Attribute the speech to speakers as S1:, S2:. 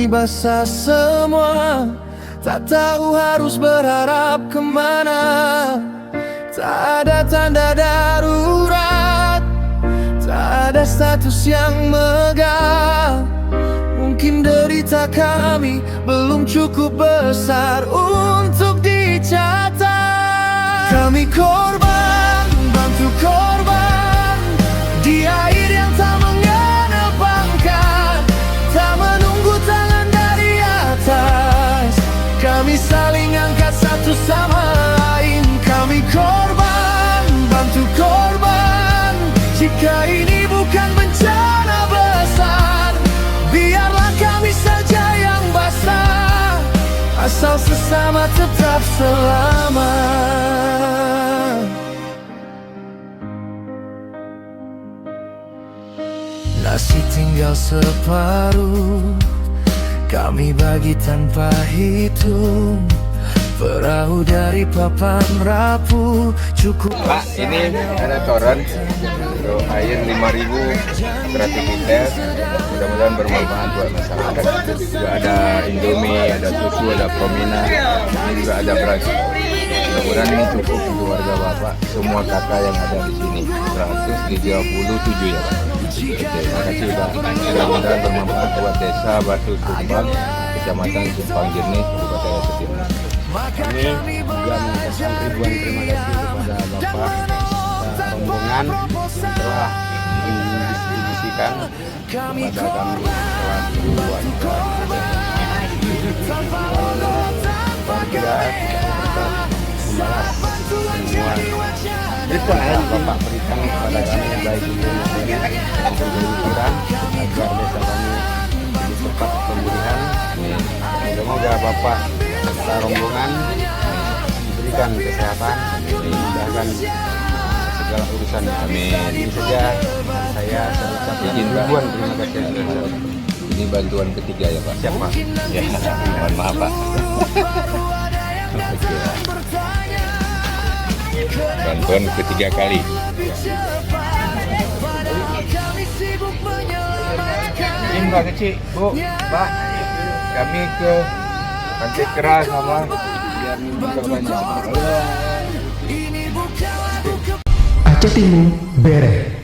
S1: kami basah semua, tak tahu harus berharap kemana. Tak ada tanda darurat, tak ada status yang megah. Mungkin derita kami belum cukup besar untuk dicatat. Kami korban, bantu korban, di air yang tak mengenal pangkat, tak menunggu tangan dari atas. Kami saling angkat satu sama lain. Kami korban, bantu korban, jika ini bukan bencana besar, biarlah kami saja yang basah, asal sesama tetap selamat. Nasi tinggal separuh, kami bagi tanpa hitung. Perahu dari papan rapuh cukup.
S2: Pak, ini ada toren untuk air 5.000 kreativitas. Mudah-mudahan bermanfaat buat masyarakat. Juga ada Indomie, ada susu, ada Promina, ini juga ada beras. Mudah-mudahan ini cukup untuk warga Bapak, semua kakak yang ada di sini. 137 ya Pak. Oke, terima kasih Pak. Mudah-mudahan bermanfaat buat desa Batu Sumbang, Kecamatan Simpang Jernih, Kabupaten Setir.
S3: Kami juga mengucapkan ribuan terima kasih kepada Bapak rombongan yang telah mendistribusikan kepada kami selaku warga. Warga tetap membalas semua yang Bapak berikan kepada kami, baik itu maupun hiburan, agar desa kami lebih cepat pemulihan. Semoga Bapak serta rombongan diberikan kesehatan, dimudahkan segala urusan.
S2: Amin.
S3: Ini saja saya ucapkan ribuan terima kasih.
S2: Ini bantuan ketiga ya Pak?
S3: Siap Pak.
S2: Ya, mohon maaf Pak. Bantuan ketiga kali.
S3: Ini Mbak kecil, Bu, Pak, kami ke Pantai Keras sama biar bisa banyak.
S4: Aceh Timur Bere.